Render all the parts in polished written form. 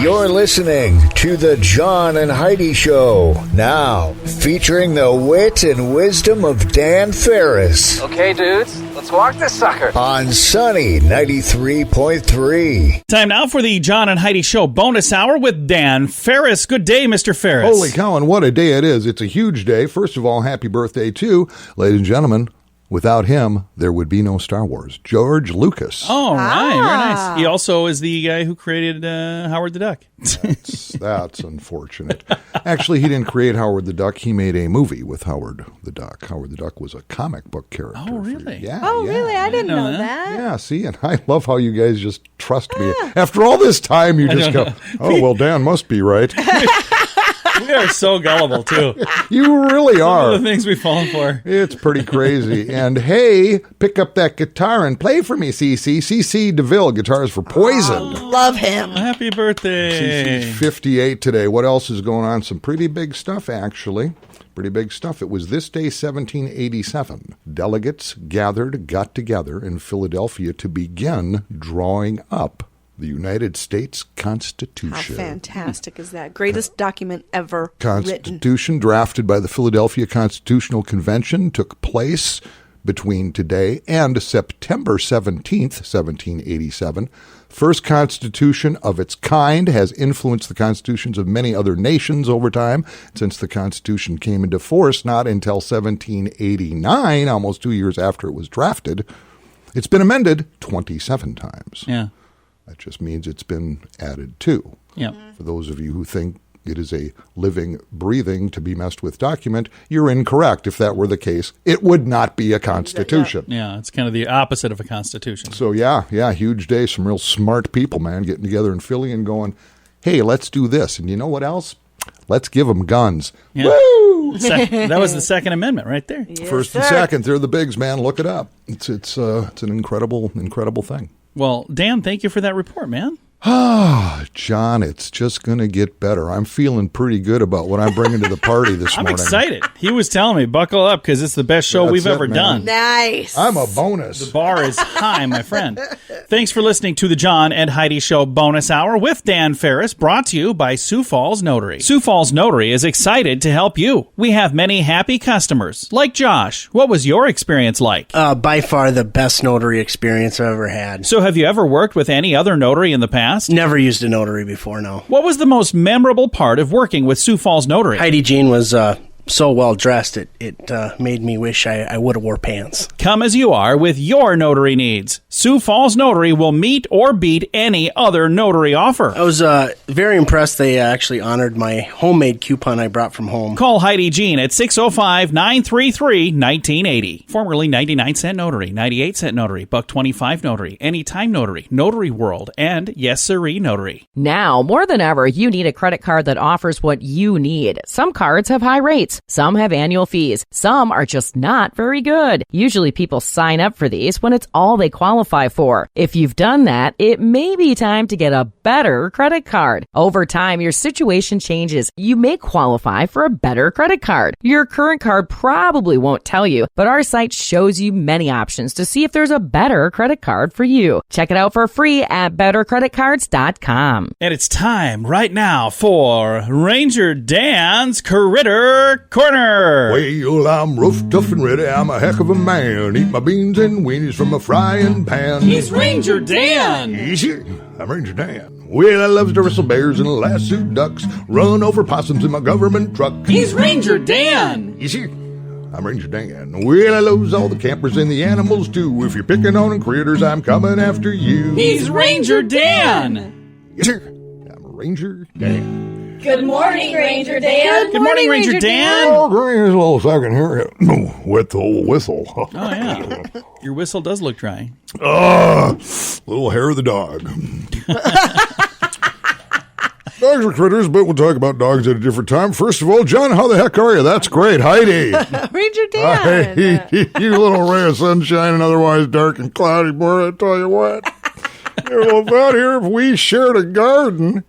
You're listening to the John and Heidi Show. Now, featuring the wit and wisdom of Dan Farris. Okay, dudes, let's walk this sucker. On Sunny 93.3. Time now for the John and Heidi Show bonus hour with Dan Farris. Good day, Mr. Farris. Holy cow, and what a day it is. It's a huge day. First of all, happy birthday to, ladies and gentlemen, without him, there would be no Star Wars. George Lucas. Oh, right. Very nice. He also is the guy who created Howard the Duck. That's unfortunate. Actually, he didn't create Howard the Duck. He made a movie with Howard the Duck. Howard the Duck was a comic book character. Oh, really? Really? I didn't know that. Yeah, see, and I love how you guys just trust me. After all this time, you just go, oh, well, Dan must be right. We are so gullible, too. You really are. Some of the things we've fallen for. It's pretty crazy. And hey, pick up that guitar and play for me, CC. CC DeVille, Guitars for Poison. Love him. Happy birthday. CC's 58 today. What else is going on? Some pretty big stuff, actually. Pretty big stuff. It was this day, 1787. Delegates got together in Philadelphia to begin drawing up the United States Constitution. How fantastic is that? Greatest document ever Constitution drafted by the Philadelphia Constitutional Convention took place between today and September 17th, 1787. First constitution of its kind, has influenced the constitutions of many other nations over time. Since the Constitution came into force not until 1789, almost 2 years after it was drafted, it's been amended 27 times. Yeah. That just means it's been added to. Yep. For those of you who think it is a living, breathing, to be messed with document, you're incorrect. If that were the case, it would not be a constitution. Yeah, it's kind of the opposite of a constitution. So yeah, huge day. Some real smart people, man, getting together in Philly and going, hey, let's do this. And you know what else? Let's give them guns. Yeah. Woo! That was the Second Amendment right there. Yes, First and second, they're the bigs, man. Look it up. It's an incredible thing. Well, Dan, thank you for that report, man. Ah, John, it's just going to get better. I'm feeling pretty good about what I'm bringing to the party this morning. I'm excited. He was telling me, buckle up, because it's the best show we've ever done. Nice. I'm a bonus. The bar is high, my friend. Thanks for listening to the John and Heidi Show bonus hour with Dan Farris, brought to you by Sioux Falls Notary. Sioux Falls Notary is excited to help you. We have many happy customers, like Josh. What was your experience like? By far the best notary experience I've ever had. So have you ever worked with any other notary in the past? Never used a notary before, no. What was the most memorable part of working with Sioux Falls Notary? Heidi Jean was so well dressed, it made me wish I would have wore pants. Come as you are with your notary needs. Sioux Falls Notary will meet or beat any other notary offer. I was very impressed they actually honored my homemade coupon I brought from home. Call Heidi Jean at 605-933-1980. Formerly 99-cent notary, 98-cent notary, $1.25 notary, Anytime Notary, Notary World, and Yes Sirree Notary. Now, more than ever, you need a credit card that offers what you need. Some cards have high rates. Some have annual fees. Some are just not very good. Usually people sign up for these when it's all they qualify for. If you've done that, it may be time to get a better credit card. Over time, your situation changes. You may qualify for a better credit card. Your current card probably won't tell you, but our site shows you many options to see if there's a better credit card for you. Check it out for free at bettercreditcards.com. And it's time right now for Ranger Dan's Critter Corner. Well, I'm rough, tough, and ready. I'm a heck of a man. Eat my beans and weenies from a frying pan. He's Ranger Dan. Easy. I'm Ranger Dan. Well, I loves to wrestle bears and lasso ducks. Run over possums in my government truck. He's Ranger Dan. Easy. I'm Ranger Dan. Well, I loves all the campers and the animals too. If you're picking on critters, I'm coming after you. He's Ranger Dan. Yes, sir. I'm Ranger Dan. Good morning, Ranger Dan. Good morning, Ranger Dan. Oh, great. Here's a little second here. Wet the old whistle. Oh, yeah. Your whistle does look dry. Little hair of the dog. Dogs are critters, but we'll talk about dogs at a different time. First of all, John, how the heck are you? That's great. Heidi. Ranger Dan. You little ray of sunshine and otherwise dark and cloudy, boy, I tell you what. Well, about here, if we shared a garden,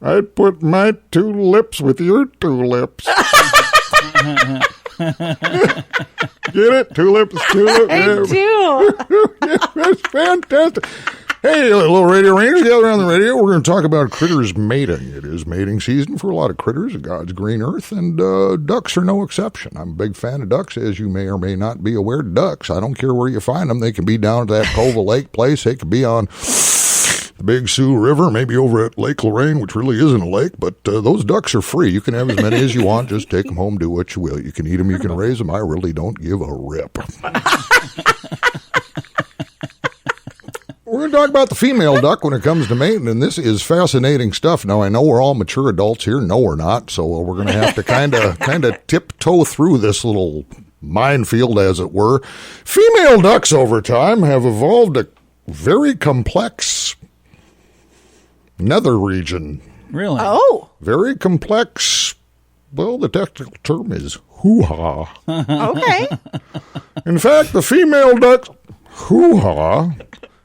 I'd put my two lips with your two lips. Get it? Two lips, two lips. I do. Yeah, that's fantastic. Hey, little radio rangers, gather around the radio. We're going to talk about critters mating. It is mating season for a lot of critters of God's green earth, and ducks are no exception. I'm a big fan of ducks, as you may or may not be aware. Ducks, I don't care where you find them. They can be down at that Cova Lake place. They can be on the Big Sioux River, maybe over at Lake Lorraine, which really isn't a lake, but those ducks are free. You can have as many as you want. Just take them home, do what you will. You can eat them, you can raise them. I really don't give a rip. We're going to talk about the female duck when it comes to mating, and this is fascinating stuff. Now, I know we're all mature adults here. No, we're not, so we're going to have to kind of tiptoe through this little minefield, as it were. Female ducks over time have evolved a very complex nether region. Really? Oh, Very complex. Well, the technical term is hoo-ha. okay. In fact, the female duck hoo-ha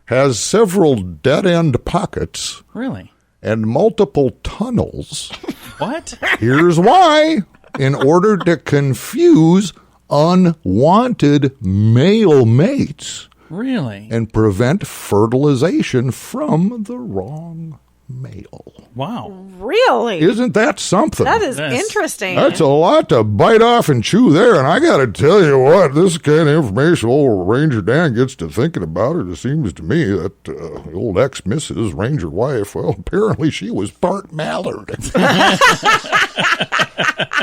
has several dead-end pockets Really? and multiple tunnels. What? Here's why. In order to confuse unwanted male mates Really? and prevent fertilization from the wrong male. Wow. Really? Isn't that something? That is Yes. interesting. That's a lot to bite off and chew there, and I got to tell you what, this kind of information old Ranger Dan gets to thinking about it. It seems to me that the old ex-Mrs. Ranger wife, well, apparently she was part mallard.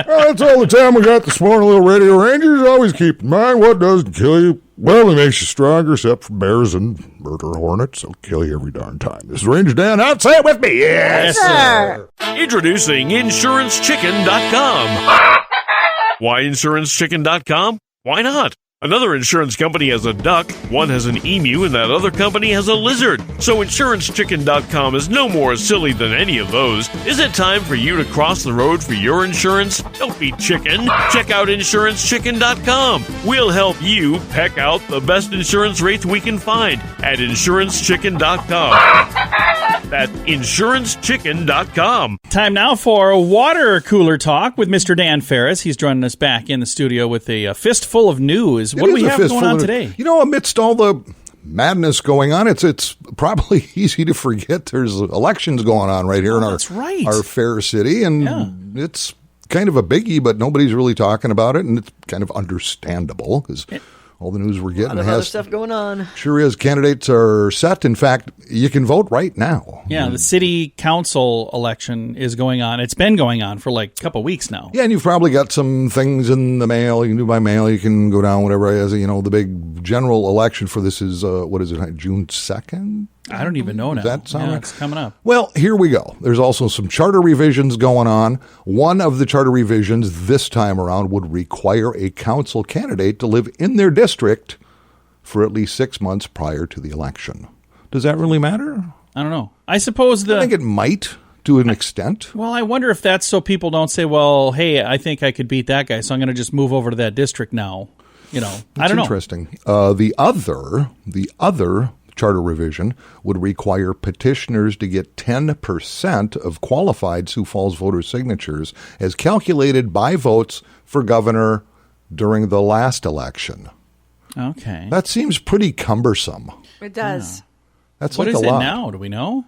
Well, that's all the time we got this morning, little radio rangers. Always keep in mind what doesn't kill you. Well, it makes you stronger, except for bears and murder hornets. They'll kill you every darn time. This is Ranger Dan. Out, say it with me. Yes, sir. Introducing InsuranceChicken.com. Why InsuranceChicken.com? Why not? Another insurance company has a duck, one has an emu, and that other company has a lizard. So InsuranceChicken.com is no more silly than any of those. Is it time for you to cross the road for your insurance? Don't be chicken. Check out InsuranceChicken.com. We'll help you peck out the best insurance rates we can find at InsuranceChicken.com. That's InsuranceChicken.com. Time now for water cooler talk with Mr. Dan Farris. He's joining us back in the studio with a fistful of news. What do we have going on today? You know, amidst all the madness going on, it's probably easy to forget there's elections going on right here in our fair city, and it's kind of a biggie, but nobody's really talking about it, and it's kind of understandable because all the news we're getting has other stuff going on. Sure is. Candidates are set. In fact, you can vote right now. Yeah, the city council election is going on. It's been going on for like a couple weeks now. Yeah, and you've probably got some things in the mail. You can do by mail. You can go down, whatever it is. You know, the big general election for this is, what is it, June 2nd? I don't even know now. Does that sound right? It's coming up. Well, here we go. There's also some charter revisions going on. One of the charter revisions this time around would require a council candidate to live in their district for at least 6 months prior to the election. Does that really matter? I don't know. I suppose I think it might to an extent. Well, I wonder if that's so people don't say, well, hey, I think I could beat that guy, so I'm going to just move over to that district now. You know, I don't know. Interesting. The other charter revision would require petitioners to get 10% of qualified Sioux Falls voter signatures as calculated by votes for governor during the last election. Okay. That seems pretty cumbersome. It does. Yeah. That's what like is a lot. it now? Do we know?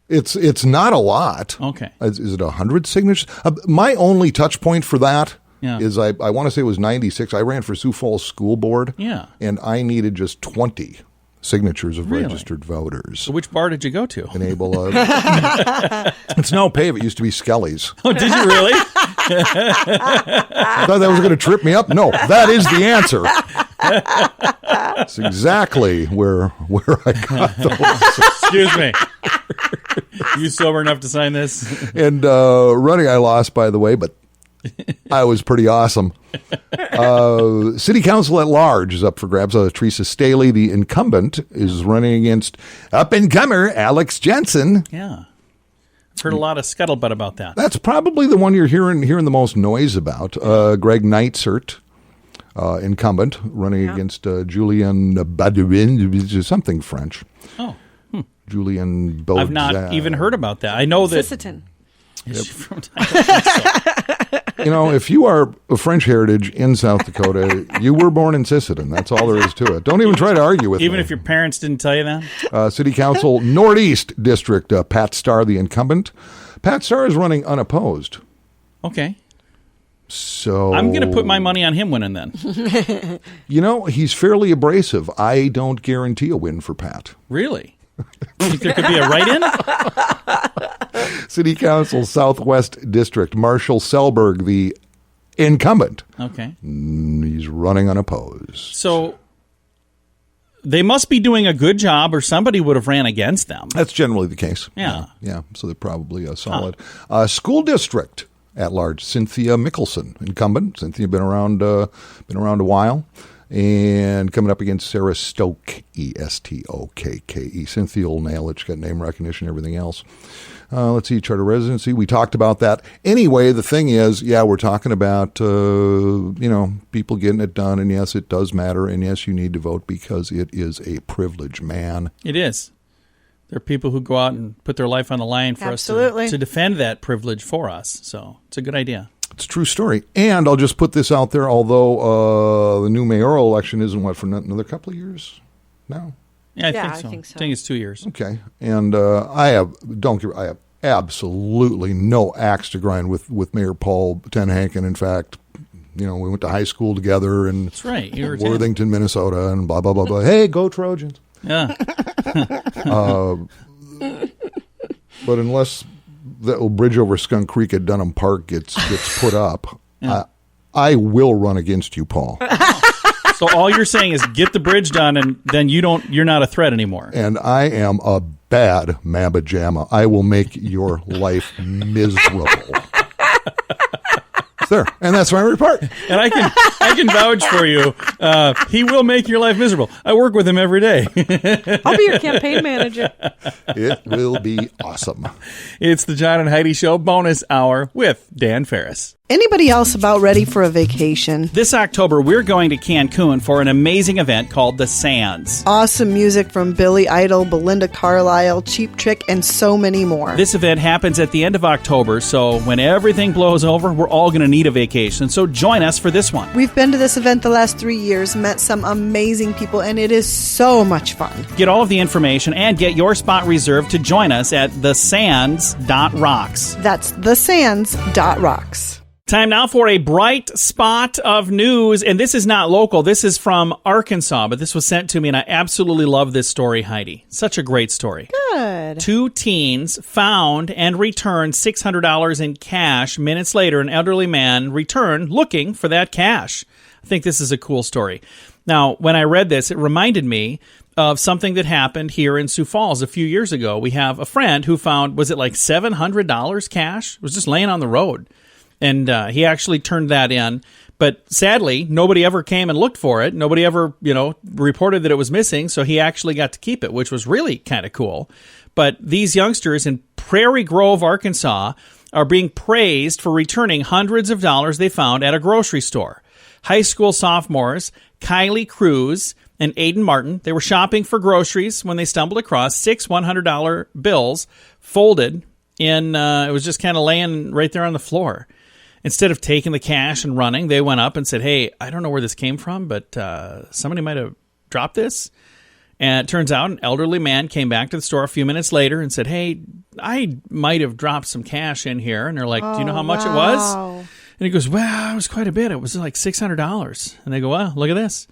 It's not a lot. Okay. Is it 100 signatures? My only touch point for that is I want to say it was 96. I ran for Sioux Falls School Board. Yeah. And I needed just 20 signatures of registered voters. So which bar did you go to? Enable it's now Pave. It used to be Skelly's. Oh, did you really? I thought that was going to trip me up. No, that is the answer. That's exactly where I got those. Excuse me. You sober enough to sign this? And running, I lost, by the way, but I was pretty awesome. City Council at large is up for grabs. Teresa Staley, the incumbent, is running against up-and-comer Alex Jensen. Yeah. I've heard a lot of scuttlebutt about that. That's probably the one you're hearing the most noise about. Greg Neitzert, incumbent, running against Julian Baudouin, something French. Oh. Julian Baudouin. I've not even heard about that. I know that... Sisseton. Is she from? I don't think so. If you are of French heritage in South Dakota, you were born in Sisseton. That's all there is to it. Don't even try to argue with me. Even if your parents didn't tell you that? City Council Northeast District, Pat Starr, the incumbent. Pat Starr is running unopposed. Okay. So I'm going to put my money on him winning then. He's fairly abrasive. I don't guarantee a win for Pat. Really? Think there could be a write-in? City Council Southwest District, Marshall Selberg, the incumbent. Okay. He's running unopposed. So they must be doing a good job, or somebody would have ran against them. That's generally the case. Yeah. Yeah. So they're probably solid. School district at large, Cynthia Mickelson, incumbent. Cynthia been around a while, and coming up against Sarah Stoke, Estokkke. Cynthia will nail it. She's got name recognition, everything else. Let's see, charter residency. We talked about that. Anyway, the thing is, we're talking about people getting it done, and yes, it does matter, and yes, you need to vote because it is a privilege, man. It is. There are people who go out and put their life on the line for us to defend that privilege for us. So it's a good idea. It's a true story. And I'll just put this out there, although the new mayoral election isn't, for another couple of years now? Yeah, I think so. I think it's 2 years. Okay. And I have absolutely no axe to grind with Mayor Paul Tenhaken. In fact, we went to high school together in That's right. You were Worthington, Minnesota, and blah, blah, blah, blah. Hey, go Trojans. Yeah. But unless that little bridge over Skunk Creek at Dunham Park gets put up, I will run against you, Paul. So all you're saying is get the bridge done, and then you're not a threat anymore. And I am a bad mabba jamma. I will make your life miserable. There, and that's my report. And I can vouch for you. He will make your life miserable. I work with him every day. I'll be your campaign manager. It will be awesome. It's the John and Heidi Show bonus hour with Dan Farris. Anybody else about ready for a vacation? This October, we're going to Cancun for an amazing event called The Sands. Awesome music from Billy Idol, Belinda Carlisle, Cheap Trick, and so many more. This event happens at the end of October, so when everything blows over, we're all going to need a vacation. So join us for this one. We've been to this event the last 3 years, met some amazing people, and it is so much fun. Get all of the information and get your spot reserved to join us at thesands.rocks. That's thesands.rocks. Time now for a bright spot of news, and this is not local. This is from Arkansas, but this was sent to me, and I absolutely love this story, Heidi. Such a great story. Good. 2 teens found and returned $600 in cash. Minutes later, an elderly man returned looking for that cash. I think this is a cool story. Now, when I read this, it reminded me of something that happened here in Sioux Falls a few years ago. We have a friend who found, was it like $700 cash? It was just laying on the road. And he actually turned that in. But sadly, nobody ever came and looked for it. Nobody ever, reported that it was missing. So he actually got to keep it, which was really kind of cool. But these youngsters in Prairie Grove, Arkansas, are being praised for returning hundreds of dollars they found at a grocery store. High school sophomores Kylie Cruz and Aiden Martin, they were shopping for groceries when they stumbled across 6 $100 bills folded in, it was just kind of laying right there on the floor. Instead of taking the cash and running, they went up and said, hey, I don't know where this came from, but somebody might have dropped this. And it turns out an elderly man came back to the store a few minutes later and said, hey, I might have dropped some cash in here. And they're like, do you know how much it was? And he goes, well, it was quite a bit. It was like $600. And they go, well, look at this.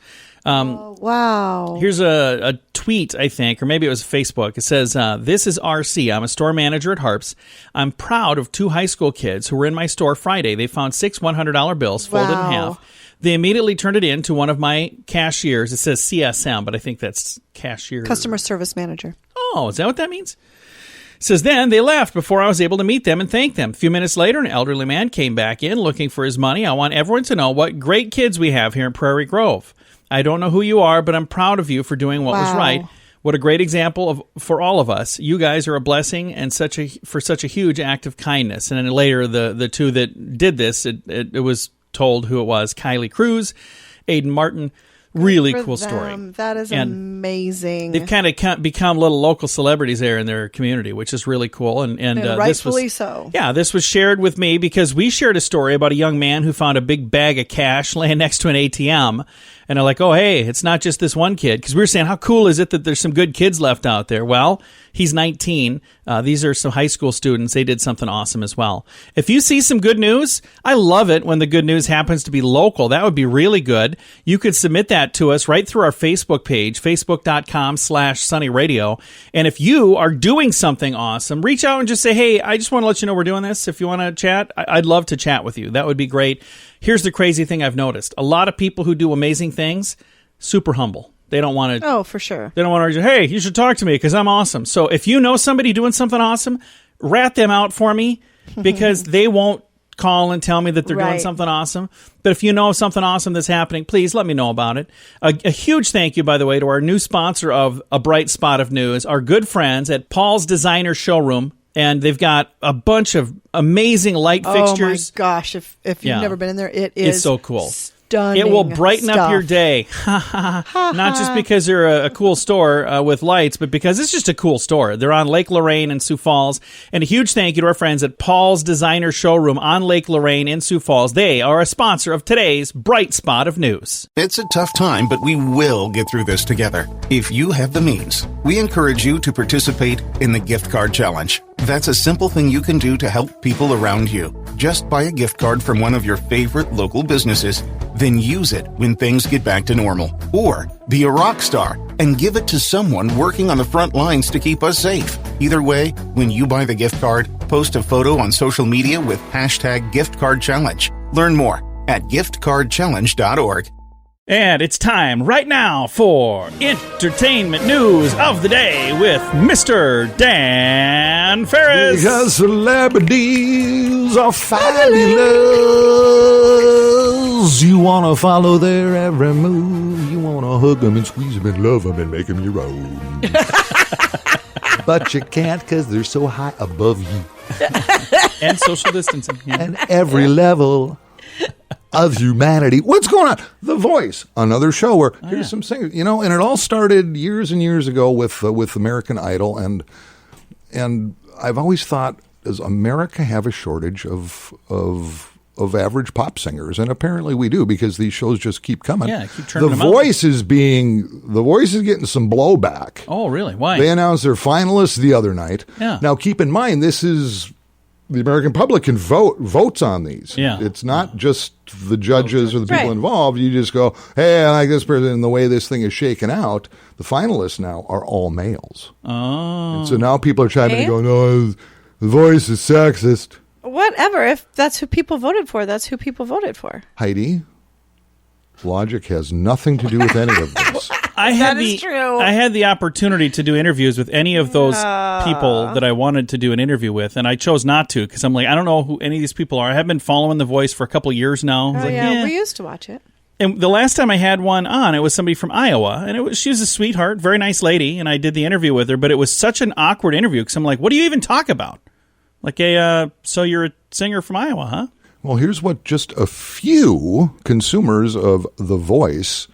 Wow. Here's a tweet, I think, or maybe it was Facebook. It says, this is RC. I'm a store manager at Harps. I'm proud of 2 high school kids who were in my store Friday. They found 6 $100 bills folded in half. They immediately turned it in to one of my cashiers. It says CSM, but I think that's cashier. Customer service manager. Oh, is that what that means? It says, then they left before I was able to meet them and thank them. A few minutes later, an elderly man came back in looking for his money. I want everyone to know what great kids we have here in Prairie Grove. I don't know who you are, but I'm proud of you for doing what was right. What a great example for all of us. You guys are a blessing and for such a huge act of kindness. And then later, the 2 that did this, it was told who it was, Kylie Cruz, Aiden Martin. Really For cool them. story. That is And amazing. They've kind of become little local celebrities there in their community, which is really cool. And rightfully this was, so. Yeah, this was shared with me because we shared a story about a young man who found a big bag of cash laying next to an ATM. And they're like, oh, hey, it's not just this one kid. Because we were saying, how cool is it that there's some good kids left out there? Well, he's 19. These are some high school students. They did something awesome as well. If you see some good news, I love it when the good news happens to be local. That would be really good. You could submit that to us right through our Facebook page, facebook.com/sunnyradio. And if you are doing something awesome, reach out and just say, hey, I just want to let you know we're doing this. If you want to chat, I'd love to chat with you. That would be great. Here's the crazy thing I've noticed. A lot of people who do amazing things, super humble. They don't want to. Oh, for sure. They don't want to. Hey, you should talk to me because I'm awesome. So if you know somebody doing something awesome, rat them out for me because they won't call and tell me that they're doing something awesome. But if you know of something awesome that's happening, please let me know about it. A huge thank you, by the way, to our new sponsor of A Bright Spot of News, our good friends at Paul's Designer Showroom. And they've got a bunch of amazing light fixtures. Oh, my gosh. If you've never been in there, it's so cool. Stunning. It will brighten up your day. Not just because they're a cool store with lights, but because it's just a cool store. They're on Lake Lorraine in Sioux Falls. And a huge thank you to our friends at Paul's Designer Showroom on Lake Lorraine in Sioux Falls. They are a sponsor of today's Bright Spot of News. It's a tough time, but we will get through this together. If you have the means, we encourage you to participate in the gift card challenge. That's a simple thing you can do to help people around you. Just buy a gift card from one of your favorite local businesses, then use it when things get back to normal. Or be a rock star and give it to someone working on the front lines to keep us safe. Either way, when you buy the gift card, post a photo on social media with #GiftCardChallenge. Learn more at giftcardchallenge.org. And it's time right now for entertainment news of the day with Mr. Dan Farris. Because celebrities are fabulous. You want to follow their every move. You want to hug them and squeeze them and love them and make them your own. But you can't because they're so high above you. And social distancing. Yeah. And every level of humanity. What's going on? The Voice, another show where here's some singers, and it all started years and years ago with American Idol, and I've always thought, does America have a shortage of average pop singers? And apparently we do, because these shows just keep coming. Yeah, keep turning them The Voice is getting some blowback. Oh, really? Why? They announced their finalists the other night. Yeah. Now keep in mind, this is the American public can votes on these. Yeah. It's not just the judges or the people involved. You just go, hey, I like this person. And the way this thing is shaken out, the finalists now are all males. Oh. And so now people are chiming in and going, no, The Voice is sexist. Whatever. If that's who people voted for, that's who people voted for. Heidi, logic has nothing to do with any of this. I had the opportunity to do interviews with any of those people that I wanted to do an interview with, and I chose not to because I'm like, I don't know who any of these people are. I have been following The Voice for a couple of years now. We used to watch it. And the last time I had one on, it was somebody from Iowa, and she was a sweetheart, very nice lady, and I did the interview with her, but it was such an awkward interview because I'm like, what do you even talk about? Like, hey, so you're a singer from Iowa, huh? Well, here's what just a few consumers of The Voice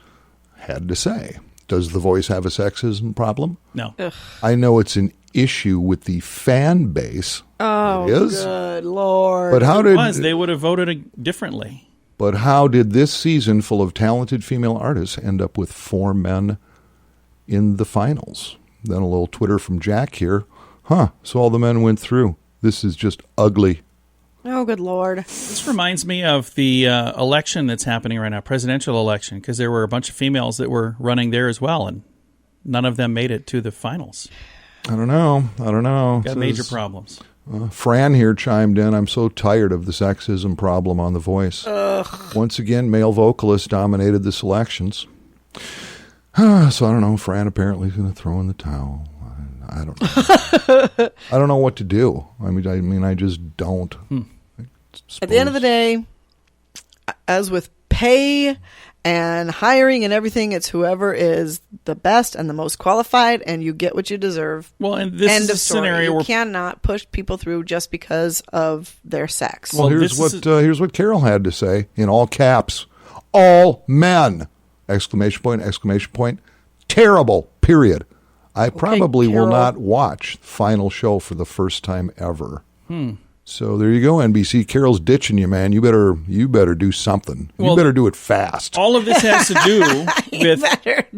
had to say. Does The Voice have a sexism problem? No. Ugh. I know it's an issue with the fan base. Oh, it is. Good Lord. But how did they would have voted differently? But how did this season full of talented female artists end up with 4 men in the finals? Then a little Twitter from Jack here. So all the men went through. This is just ugly. Oh, good Lord. This reminds me of the election that's happening right now, presidential election, because there were a bunch of females that were running there as well, and none of them made it to the finals. I don't know. Got major problems. Fran here chimed in. I'm so tired of the sexism problem on The Voice. Ugh. Once again, male vocalists dominated the selections. So I don't know. Fran apparently is going to throw in the towel. I don't know. I don't know what to do. I mean, I just don't. At the end of the day, as with pay and hiring and everything, it's whoever is the best and the most qualified, and you get what you deserve. Well, and this is a scenario you where cannot push people through just because of their sex. Well, here's what Carol had to say in all caps: all men Exclamation point, exclamation point. Terrible, period. I probably will not watch the final show for the first time ever. So there you go, NBC. Carol's ditching you, man. You better do something. Well, you better do it fast. All of this has to do with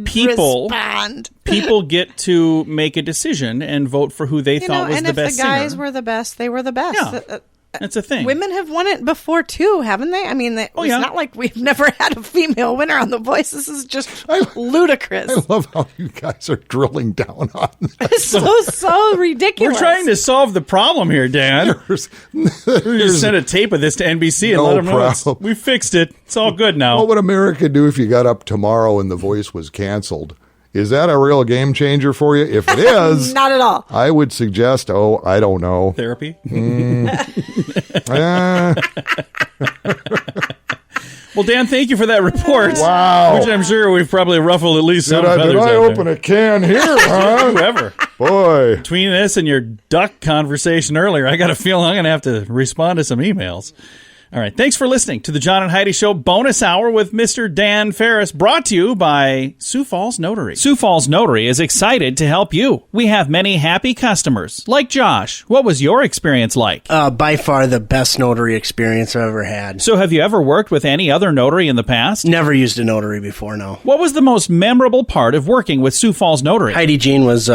people. Respond. People get to make a decision and vote for who they thought was the best singer. And if the guys were the best, they were the best. Yeah. That's a thing. Women have won it before, too, haven't they? I mean, it's not like we've never had a female winner on The Voice. This is just ludicrous. I love how you guys are drilling down on that. It's so ridiculous. We're trying to solve the problem here, Dan. We just sent a tape of this to NBC and let them know we fixed it. It's all good now. What would America do if you got up tomorrow and The Voice was canceled? Is that a real game changer for you? If it is, not at all. I would suggest, I don't know. Therapy? Well, Dan, thank you for that report. Wow. Which I'm sure we've probably ruffled at least some feathers. Did I open a can here, huh? Whoever. Boy. Between this and your duck conversation earlier, I got a feeling I'm going to have to respond to some emails. All right. Thanks for listening to the John and Heidi Show bonus hour with Mr. Dan Farris, brought to you by Sioux Falls Notary. Sioux Falls Notary is excited to help you. We have many happy customers, like Josh. What was your experience like? By far the best notary experience I've ever had. So have you ever worked with any other notary in the past? Never used a notary before, no. What was the most memorable part of working with Sioux Falls Notary? Heidi Jean was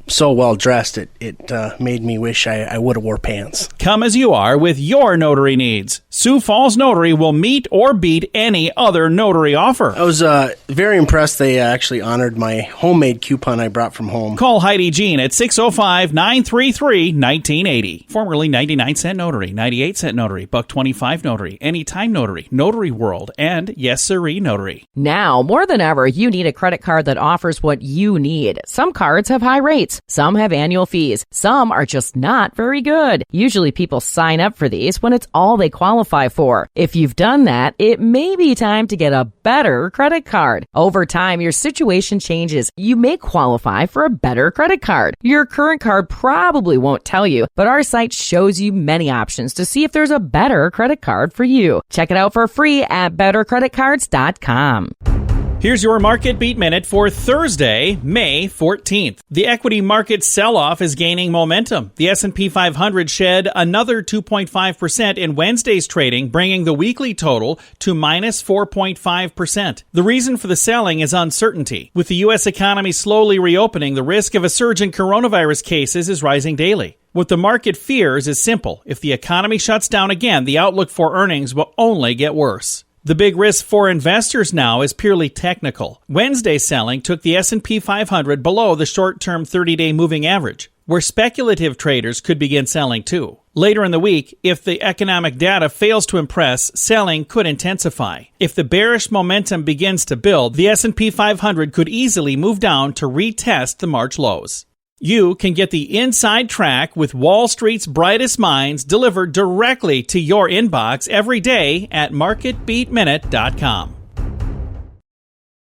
so well dressed, it made me wish I would have wore pants. Come as you are with your notary needs. Sioux Falls Notary will meet or beat any other notary offer. I was very impressed they actually honored my homemade coupon I brought from home. Call Heidi Jean at 605-933-1980. Formerly 99-cent notary, 98-cent notary, $1.25 notary, anytime notary, Notary World, and Yes Sirree Notary. Now, more than ever, you need a credit card that offers what you need. Some cards have high rates. Some have annual fees. Some are just not very good. Usually people sign up for these when it's all they qualify for. If you've done that, it may be time to get a better credit card. Over time, your situation changes. You may qualify for a better credit card. Your current card probably won't tell you, but our site shows you many options to see if there's a better credit card for you. Check it out for free at bettercreditcards.com. Here's your Market Beat Minute for Thursday, May 14th. The equity market sell-off is gaining momentum. The S&P 500 shed another 2.5% in Wednesday's trading, bringing the weekly total to minus 4.5%. The reason for the selling is uncertainty. With the U.S. economy slowly reopening, the risk of a surge in coronavirus cases is rising daily. What the market fears is simple. If the economy shuts down again, the outlook for earnings will only get worse. The big risk for investors now is purely technical. Wednesday's selling took the S&P 500 below the short-term 30-day moving average, where speculative traders could begin selling too. Later in the week, if the economic data fails to impress, selling could intensify. If the bearish momentum begins to build, the S&P 500 could easily move down to retest the March lows. You can get the inside track with Wall Street's brightest minds delivered directly to your inbox every day at marketbeatminute.com.